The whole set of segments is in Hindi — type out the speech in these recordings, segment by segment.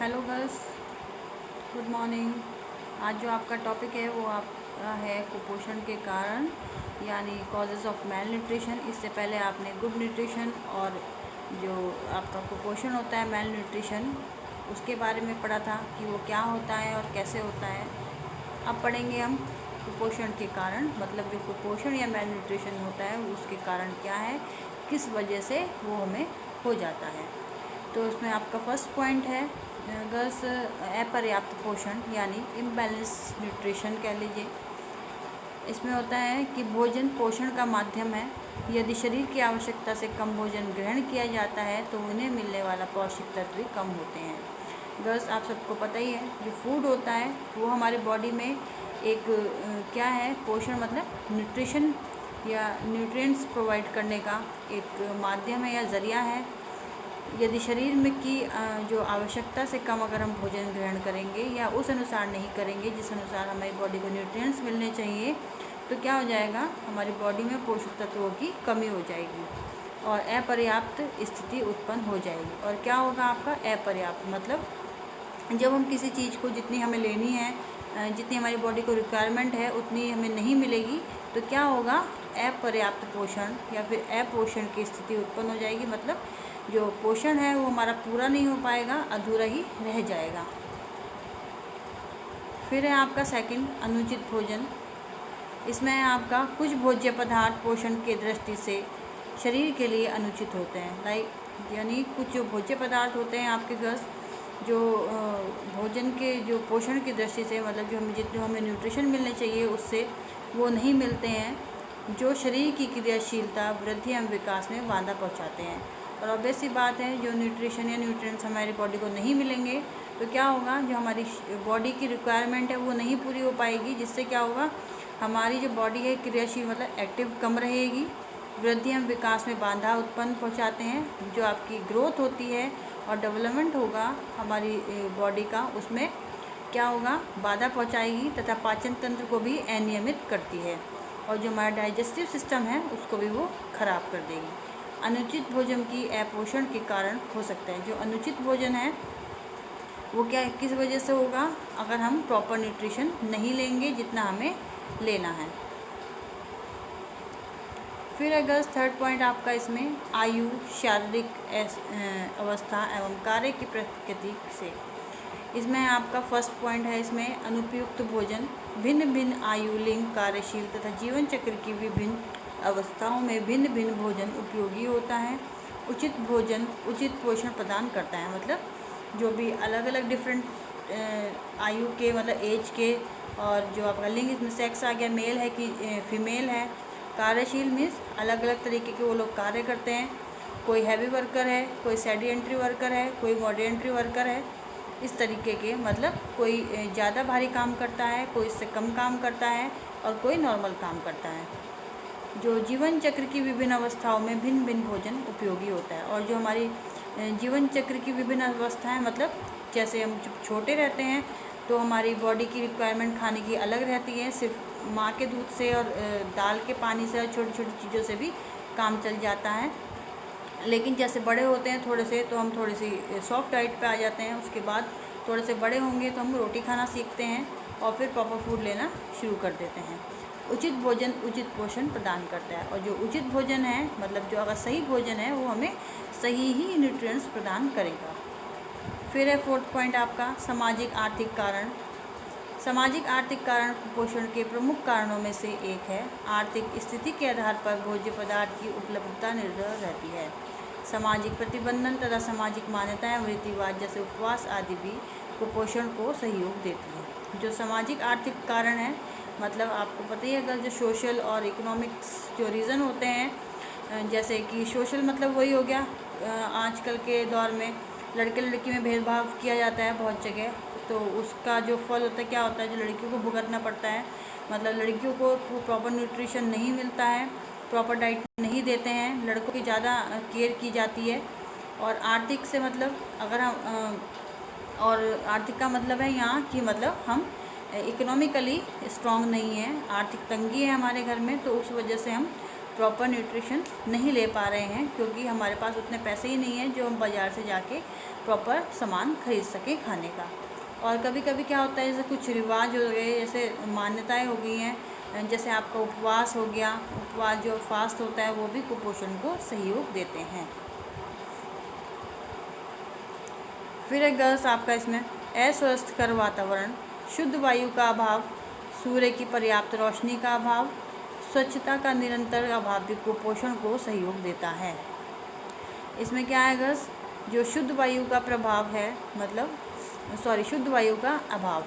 Hello girls, good morning. आज जो आपका टॉपिक है वो आपका है कुपोषण के कारण यानी कॉजेज़ ऑफ मेल न्यूट्रिशन। इससे पहले आपने गुड न्यूट्रिशन और जो आपका कुपोषण होता है मेल न्यूट्रिशन उसके बारे में पढ़ा था कि वो क्या होता है और कैसे होता है। अब पढ़ेंगे हम कुपोषण के कारण, मतलब जो कुपोषण या मेल न्यूट्रिशन होता है उसके कारण क्या है, किस वजह से वो हमें हो जाता है। तो इसमें आपका फर्स्ट पॉइंट है गर्ल्स अपर्याप्त पोषण यानी इम्बैलेंस न्यूट्रिशन कह लीजिए। इसमें होता है कि भोजन पोषण का माध्यम है। यदि शरीर की आवश्यकता से कम भोजन ग्रहण किया जाता है तो उन्हें मिलने वाला पौष्टिक तत्व भी कम होते हैं। गर्ल्स, आप सबको पता ही है जो फूड होता है वो हमारी बॉडी में एक क्या है, पोषण मतलब न्यूट्रिशन या न्यूट्रिएंट्स प्रोवाइड करने का एक माध्यम है या ज़रिया है। यदि शरीर में की जो आवश्यकता से कम अगर हम भोजन ग्रहण करेंगे या उस अनुसार नहीं करेंगे जिस अनुसार हमारी बॉडी को न्यूट्रिएंट्स मिलने चाहिए, तो क्या हो जाएगा, हमारी बॉडी में पोषक तत्वों की कमी हो जाएगी और अपर्याप्त स्थिति उत्पन्न हो जाएगी। और क्या होगा आपका अपर्याप्त मतलब जब हम किसी चीज़ को जितनी हमें लेनी है, जितनी हमारी बॉडी को रिक्वायरमेंट है उतनी हमें नहीं मिलेगी, तो क्या होगा, अपर्याप्त पोषण या फिर अपोषण की स्थिति उत्पन्न हो जाएगी। मतलब जो पोषण है वो हमारा पूरा नहीं हो पाएगा, अधूरा ही रह जाएगा। फिर है आपका सेकंड, अनुचित भोजन। इसमें है आपका कुछ भोज्य पदार्थ पोषण के दृष्टि से शरीर के लिए अनुचित होते हैं। यानी कुछ जो भोज्य पदार्थ होते हैं आपके गर्ल्स, जो भोजन के जो पोषण की दृष्टि से मतलब जो हमें न्यूट्रिशन मिलने चाहिए उससे वो नहीं मिलते हैं, जो शरीर की क्रियाशीलता, वृद्धि एवं विकास में बाधा पहुंचाते हैं। और ऑब्वियस सी बात है, जो न्यूट्रिशन या न्यूट्रिएंट्स हमारी बॉडी को नहीं मिलेंगे तो क्या होगा, जो हमारी बॉडी की रिक्वायरमेंट है वो नहीं पूरी हो पाएगी, जिससे क्या होगा, हमारी जो बॉडी है क्रियाशील मतलब एक्टिव कम रहेगी, वृद्धि एवं विकास में बाधा उत्पन्न पहुंचाते हैं। जो आपकी ग्रोथ होती है और डेवलपमेंट होगा हमारी बॉडी का, उसमें क्या होगा, बाधा पहुंचाएगी तथा पाचन तंत्र को भी अनियमित करती है और जो हमारा डाइजेस्टिव सिस्टम है उसको भी वो खराब कर देगी। अनुचित भोजन की अपोषण के कारण हो सकता है। जो अनुचित भोजन है वो क्या किस वजह से होगा, अगर हम प्रॉपर न्यूट्रिशन नहीं लेंगे जितना हमें लेना है। फिर अगर थर्ड पॉइंट आपका इसमें आयु, शारीरिक अवस्था एवं कार्य की प्रकृति से। इसमें आपका फर्स्ट पॉइंट है इसमें अनुपयुक्त भोजन। भिन्न भिन्न आयु, लिंग, कार्यशील तथा जीवन चक्र की विभिन्न अवस्थाओं में भिन्न भिन्न भोजन उपयोगी होता है। उचित भोजन उचित पोषण प्रदान करता है। मतलब जो भी अलग अलग डिफरेंट आयु के मतलब एज के, और जो आपका लिंग इसमें सेक्स आ गया, मेल है कि फीमेल है। कार्यशील मीन्स अलग अलग तरीके के वो लोग कार्य करते हैं। कोई हैवी वर्कर है, कोई सेडिएंट्री वर्कर है, कोई मॉडरेंट्री वर्कर है। इस तरीके के मतलब कोई ज़्यादा भारी काम करता है, कोई इससे कम काम करता है और कोई नॉर्मल काम करता है। जो जीवन चक्र की विभिन्न अवस्थाओं में भिन्न भिन्न भोजन उपयोगी होता है। और जो हमारी जीवन चक्र की विभिन्न अवस्थाएं मतलब जैसे हम जब छोटे रहते हैं तो हमारी बॉडी की रिक्वायरमेंट खाने की अलग रहती है, सिर्फ माँ के दूध से और दाल के पानी से और छोटी छोटी चीज़ों से भी काम चल जाता है। लेकिन जैसे बड़े होते हैं थोड़े से, तो हम थोड़ी सी सॉफ्ट डाइट पे आ जाते हैं। उसके बाद थोड़े से बड़े होंगे तो हम रोटी खाना सीखते हैं और फिर प्रॉपर फूड लेना शुरू कर देते हैं। उचित भोजन उचित पोषण प्रदान करता है। और जो उचित भोजन है मतलब जो अगर सही भोजन है वो हमें सही ही न्यूट्रिएंट्स प्रदान करेगा। फिर है फोर्थ पॉइंट आपका सामाजिक आर्थिक कारण। सामाजिक आर्थिक कारण कुपोषण के प्रमुख कारणों में से एक है। आर्थिक स्थिति के आधार पर भोज्य पदार्थ की उपलब्धता निर्भर रहती है। सामाजिक प्रतिबंधन तथा सामाजिक मान्यताएं, रीति रिवाज जैसे उपवास आदि भी कुपोषण को सहयोग देती है। जो सामाजिक आर्थिक कारण है मतलब आपको पता ही है, अगर जो सोशल और इकोनॉमिक्स जो रीज़न होते हैं, जैसे कि सोशल मतलब वही हो गया, आजकल के दौर में लड़के लड़की में भेदभाव किया जाता है बहुत जगह, तो उसका जो फल होता है क्या होता है, जो लड़कियों को भुगतना पड़ता है। मतलब लड़कियों को प्रॉपर न्यूट्रिशन नहीं मिलता है, प्रॉपर डाइट नहीं देते हैं, लड़कों की ज़्यादा केयर की जाती है। और आर्थिक से मतलब अगर हम और आर्थिक का मतलब है यहाँ कि मतलब हम इकोनॉमिकली स्ट्रॉन्ग नहीं है, आर्थिक तंगी है हमारे घर में, तो उस वजह से हम प्रॉपर न्यूट्रिशन नहीं ले पा रहे हैं, क्योंकि हमारे पास उतने पैसे ही नहीं हैं जो हम बाज़ार से जाके प्रॉपर सामान खरीद सकें खाने का। और कभी कभी क्या होता है, जैसे कुछ रिवाज हो गए, जैसे मान्यताएं हो गई हैं, जैसे आपका उपवास हो गया, उपवास जो फास्ट होता है वो भी कुपोषण को सहयोग देते हैं। फिर है गर्ल्स आपका इसमें अस्वस्थकर वातावरण, शुद्ध वायु का अभाव, सूर्य की पर्याप्त रोशनी का अभाव, स्वच्छता का निरंतर अभाव भी कुपोषण को सहयोग देता है। इसमें क्या है गर्ल्स, जो शुद्ध वायु का प्रभाव है, मतलब शुद्ध वायु का अभाव,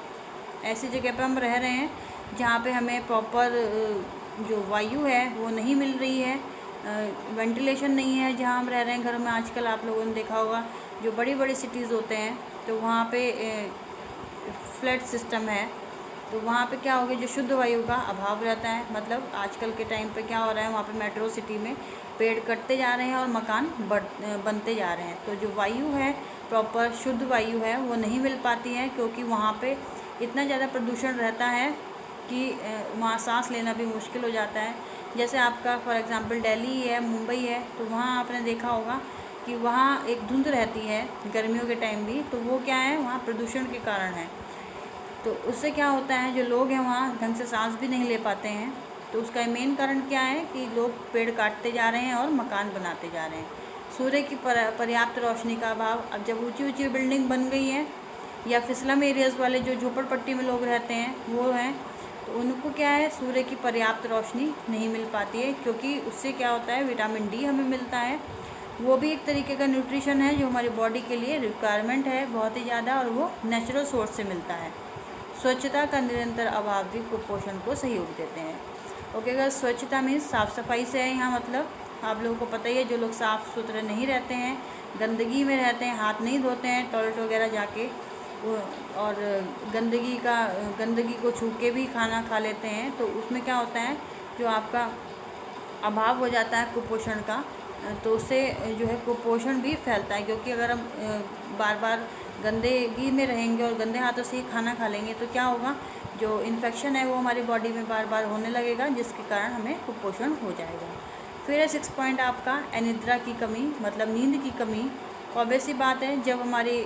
ऐसी जगह पर हम रह रहे हैं जहाँ पे हमें प्रॉपर जो वायु है वो नहीं मिल रही है, वेंटिलेशन नहीं है जहाँ हम रह रहे हैं घरों में। आजकल आप लोगों ने देखा होगा जो बड़ी बड़ी सिटीज़ होते हैं तो वहाँ पे फ्लैट सिस्टम है, तो वहाँ पे क्या हो गया, जो शुद्ध वायु का अभाव रहता है। मतलब आजकल के टाइम पे क्या हो रहा है, वहाँ पे मेट्रो सिटी में पेड़ कटते जा रहे हैं और मकान बनते जा रहे हैं, तो जो वायु है प्रॉपर शुद्ध वायु है वो नहीं मिल पाती है, क्योंकि वहाँ पे इतना ज़्यादा प्रदूषण रहता है कि वहाँ सांस लेना भी मुश्किल हो जाता है। जैसे आपका फॉर एग्ज़ाम्पल दिल्ली है, मुंबई है, तो वहाँ आपने देखा होगा कि वहाँ एक धुंध रहती है गर्मियों के टाइम भी, तो वो क्या है, वहाँ प्रदूषण के कारण है। तो उससे क्या होता है, जो लोग हैं वहाँ ढंग से सांस भी नहीं ले पाते हैं। तो उसका मेन कारण क्या है कि लोग पेड़ काटते जा रहे हैं और मकान बनाते जा रहे हैं। सूर्य की पर्याप्त रोशनी का अभाव, अब जब ऊंची ऊंची बिल्डिंग बन गई है या फिसलम एरियाज़ वाले जो झोपड़पट्टी में लोग रहते हैं वो हैं, तो उनको क्या है, सूर्य की पर्याप्त रोशनी नहीं मिल पाती है, क्योंकि उससे क्या होता है, विटामिन डी हमें मिलता है, वो भी एक तरीके का न्यूट्रिशन है जो हमारी बॉडी के लिए रिक्वायरमेंट है बहुत ही ज़्यादा, और वो नेचुरल सोर्स से मिलता है। स्वच्छता का निरंतर अभाव भी कुपोषण को सहयोग देते हैं। ओके अगर स्वच्छता मीन्स साफ़ सफाई से है यहाँ, मतलब आप लोगों को पता ही है, जो लोग साफ़ सुथरे नहीं रहते हैं, गंदगी में रहते हैं, हाथ नहीं धोते हैं टॉयलेट वगैरह जाके, और गंदगी को छू के भी खाना खा लेते हैं, तो उसमें क्या होता है, जो आपका अभाव हो जाता है कुपोषण का, तो उससे जो है कुपोषण भी फैलता है। क्योंकि अगर हम बार बार गंदगी में रहेंगे और गंदे हाथों से ही खाना खा लेंगे तो क्या होगा, जो इन्फेक्शन है वो हमारी बॉडी में बार बार होने लगेगा, जिसके कारण हमें कुपोषण हो जाएगा। फिर है 6 पॉइंट आपका अनिद्रा की कमी, मतलब नींद की कमी। ऑब्वियस सी बात है, जब हमारी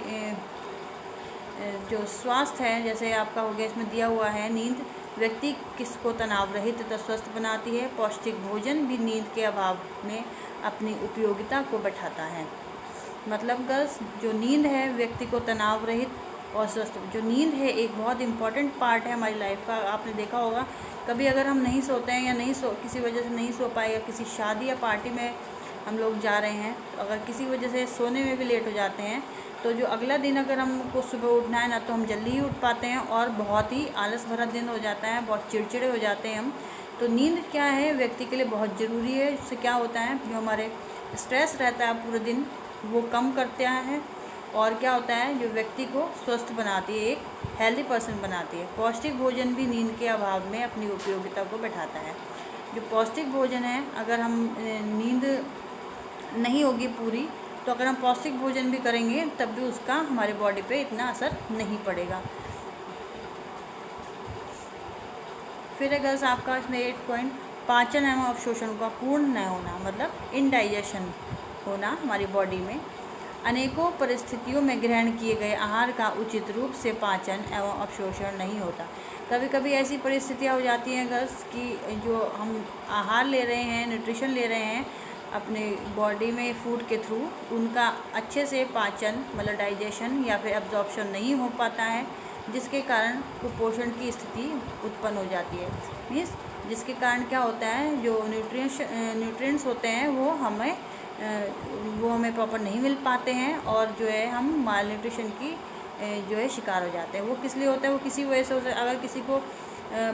जो स्वास्थ्य है, जैसे आपका हो गया इसमें दिया हुआ है, नींद व्यक्ति किसको तनाव रहित तथा स्वस्थ बनाती है। पौष्टिक भोजन भी नींद के अभाव में अपनी उपयोगिता को बढ़ाता है। मतलब गर्ल्स, जो नींद है व्यक्ति को तनाव रहित और स्वस्थ, जो नींद है एक बहुत इंपॉर्टेंट पार्ट है हमारी लाइफ का। आपने देखा होगा कभी अगर हम नहीं सोते हैं या किसी वजह से नहीं सो पाए, या किसी शादी या पार्टी में हम लोग जा रहे हैं, तो अगर किसी वजह से सोने में भी लेट हो जाते हैं, तो जो अगला दिन अगर हमको सुबह उठना है ना, तो हम जल्दी ही उठ पाते हैं और बहुत ही आलस भरा दिन हो जाता है, बहुत चिड़चिड़े हो जाते हैं हम। तो नींद क्या है व्यक्ति के लिए बहुत ज़रूरी है। इससे क्या होता है, जो हमारे स्ट्रेस रहता है पूरे दिन वो कम करते हैं, और क्या होता है, जो व्यक्ति को स्वस्थ बनाती है, एक हेल्दी पर्सन बनाती है। पौष्टिक भोजन भी नींद के अभाव में अपनी उपयोगिता को बैठाता है। जो पौष्टिक भोजन है, अगर हम नींद नहीं होगी पूरी, तो अगर हम पौष्टिक भोजन भी करेंगे तब भी उसका हमारे बॉडी पे इतना असर नहीं पड़ेगा। फिर अगर आपका इसमें 8 पॉइंट पाचन एवं अवशोषण का पूर्ण न होना, मतलब इनडाइजेशन होना हमारी बॉडी में। अनेकों परिस्थितियों में ग्रहण किए गए आहार का उचित रूप से पाचन एवं अवशोषण नहीं होता। कभी कभी ऐसी परिस्थितियाँ हो जाती हैं गर्ल्स कि जो हम आहार ले रहे हैं, न्यूट्रिशन ले रहे हैं अपने बॉडी में फूड के थ्रू, उनका अच्छे से पाचन मतलब डाइजेशन या फिर एब्जॉर्प्शन नहीं हो पाता है, जिसके कारण कुपोषण की स्थिति उत्पन्न हो जाती है। मीन्स जिसके कारण क्या होता है, जो न्यूट्रिएंट्स होते हैं वो हमें प्रॉपर नहीं मिल पाते हैं, और जो है हम माल न्यूट्रिशन की जो है शिकार हो जाते हैं। वो किस लिए होता है, वो किसी वजह से होता है। अगर किसी को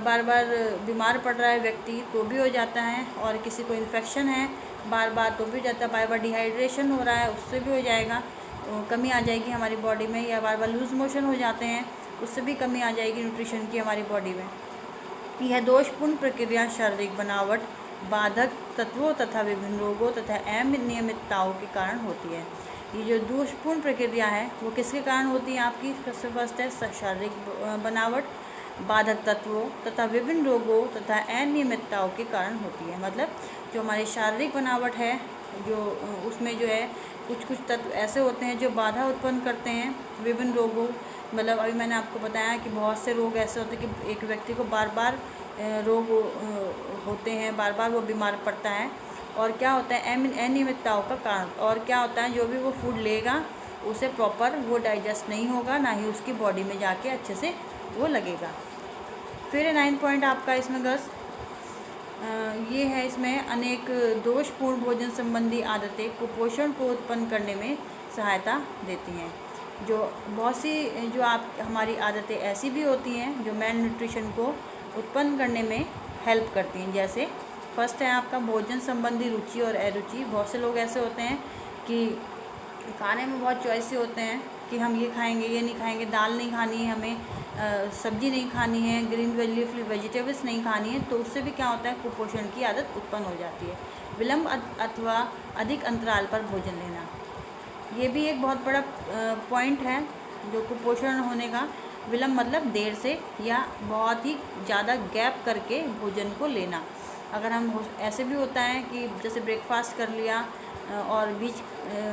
बार बार बीमार पड़ रहा है व्यक्ति तो भी हो जाता है, और किसी को इन्फेक्शन है बार बार तो भी हो जाता है, बार बार डिहाइड्रेशन हो रहा है उससे भी हो जाएगा, कमी आ जाएगी हमारी बॉडी में, या बार बार लूज़ मोशन हो जाते हैं उससे भी कमी आ जाएगी न्यूट्रिशन की हमारी बॉडी में। यह दोषपूर्ण प्रक्रिया शारीरिक बनावट, बाधक तत्वों तथा विभिन्न रोगों तथा अनियमितताओं के कारण होती है। ये जो दोषपूर्ण प्रक्रिया है वो किसके कारण होती है आपकी, सबसे फर्स्ट है शारीरिक बनावट, बाधक तत्वों तथा विभिन्न रोगों तथा अनियमितताओं के कारण होती है। मतलब जो हमारी शारीरिक बनावट है, जो उसमें जो है कुछ तत्व ऐसे होते हैं जो बाधा उत्पन्न करते हैं विभिन्न रोगों। मतलब अभी मैंने आपको बताया कि बहुत से रोग ऐसे होते हैं कि एक व्यक्ति को बार बार रोग होते हैं, बार बार वो बीमार पड़ता है। और क्या होता है अनियमितताओं का कारण, और क्या होता है जो भी वो फूड लेगा उसे प्रॉपर वो डाइजेस्ट नहीं होगा, ना ही उसकी बॉडी में जाके अच्छे से वो लगेगा। फिर 9 पॉइंट आपका इसमें गर्ल्स ये है, इसमें अनेक दोषपूर्ण भोजन संबंधी आदतें कुपोषण को उत्पन्न करने में सहायता देती हैं। जो बहुत सी जो हमारी आदतें ऐसी भी होती हैं जो मेल न्यूट्रिशन को उत्पन्न करने में हेल्प करती हैं। जैसे फर्स्ट है आपका भोजन संबंधी रुचि और अरुचि। बहुत से लोग ऐसे होते हैं कि खाने में बहुत चॉइसी होते हैं कि हम ये खाएंगे, ये नहीं खाएंगे, दाल नहीं खानी है हमें, सब्जी नहीं खानी है, ग्रीन वेजिटेबल्स नहीं खानी है। तो उससे भी क्या होता है कुपोषण की आदत उत्पन्न हो जाती है। विलंब अथवा अधिक अंतराल पर भोजन लेना, ये भी एक बहुत बड़ा पॉइंट है जो कुपोषण होने का। विलंब मतलब देर से या बहुत ही ज़्यादा गैप करके भोजन को लेना। अगर हम ऐसे भी होता है कि जैसे ब्रेकफास्ट कर लिया और बीच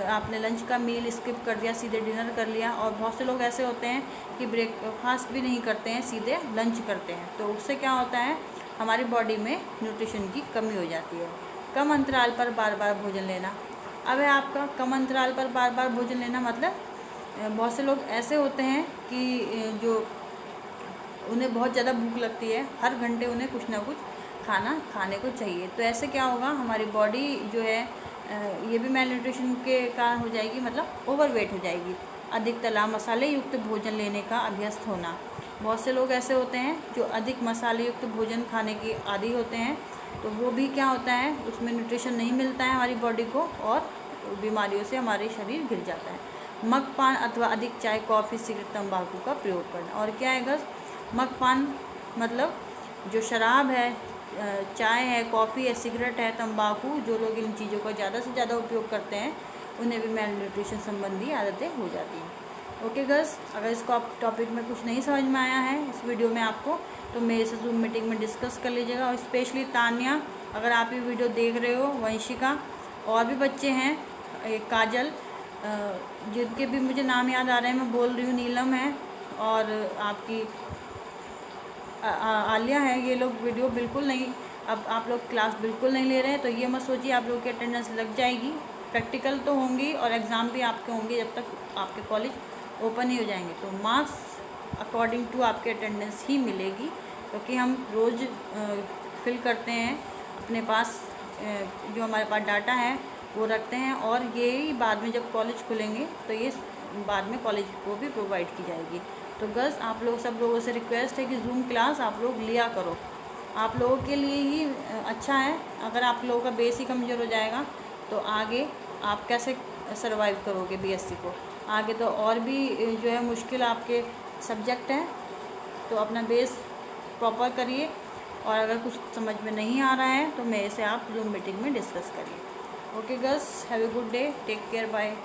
आपने लंच का मील स्किप कर दिया, सीधे डिनर कर लिया। और बहुत से लोग ऐसे होते हैं कि ब्रेकफास्ट भी नहीं करते हैं, सीधे लंच करते हैं। तो उससे क्या होता है हमारी बॉडी में न्यूट्रिशन की कमी हो जाती है। कम अंतराल पर बार बार भोजन लेना। अब है आपका कम अंतराल पर बार बार भोजन लेना, मतलब बहुत से लोग ऐसे होते हैं कि जो उन्हें बहुत ज़्यादा भूख लगती है, हर घंटे उन्हें कुछ ना कुछ खाना खाने को चाहिए। तो ऐसे क्या होगा हमारी बॉडी जो है ये भी मेल न्यूट्रिशन के कारण हो जाएगी, मतलब ओवरवेट हो जाएगी। अधिक तला मसाले युक्त भोजन लेने का अभ्यस्त होना। बहुत से लोग ऐसे होते हैं जो अधिक मसाले युक्त भोजन खाने के आदी होते हैं। तो वो भी क्या होता है उसमें न्यूट्रिशन नहीं मिलता है हमारी बॉडी को और बीमारियों से हमारे शरीर घिर जाता है। मद्यपान अथवा अधिक चाय, कॉफ़ी, सिगरेट, तंबाकू का प्रयोग करना। और क्या है गस मद्यपान मतलब जो शराब है, चाय है, कॉफ़ी है, सिगरेट है, तंबाकू, जो लोग इन चीज़ों का ज़्यादा से ज़्यादा उपयोग करते हैं उन्हें भी मेल न्यूट्रिशन संबंधी आदतें हो जाती हैं। ओके गर्ल्स, अगर इसको आप टॉपिक में कुछ नहीं समझ में आया है इस वीडियो में आपको, तो मेरे से जूम मीटिंग में डिस्कस कर लीजिएगा। और स्पेशली तान्या, अगर आप ये वीडियो देख रहे हो, वंशिका, और भी बच्चे हैं, काजल, जिनके भी मुझे नाम याद आ रहे हैं मैं बोल रही हूँ, नीलम है और आपकी आलिया है, ये लोग वीडियो बिल्कुल नहीं, अब आप लोग क्लास बिल्कुल नहीं ले रहे हैं। तो ये मत सोचिए आप लोग की अटेंडेंस लग जाएगी। प्रैक्टिकल तो होंगी और एग्ज़ाम भी आपके होंगे जब तक आपके कॉलेज ओपन ही हो जाएंगे। तो मार्क्स अकॉर्डिंग टू आपके अटेंडेंस ही मिलेगी, क्योंकि हम रोज़ फिल करते हैं अपने पास, जो हमारे पास डाटा है वो रखते हैं। और ये ही बाद में जब कॉलेज खुलेंगे तो ये बाद में कॉलेज को भी प्रोवाइड की जाएगी। तो गर्ल्स आप लोग सब लोगों से रिक्वेस्ट है कि जूम क्लास आप लोग लिया करो, आप लोगों के लिए ही अच्छा है। अगर आप लोगों का बेस ही कमज़ोर हो जाएगा तो आगे आप कैसे सरवाइव करोगे बीएससी को, आगे तो और भी जो है मुश्किल आपके सब्जेक्ट हैं। तो अपना बेस प्रॉपर करिए, और अगर कुछ समझ में नहीं आ रहा है तो मेरे से आप जूम मीटिंग में डिस्कस करिए। Okay girls, have a good day, take care, bye.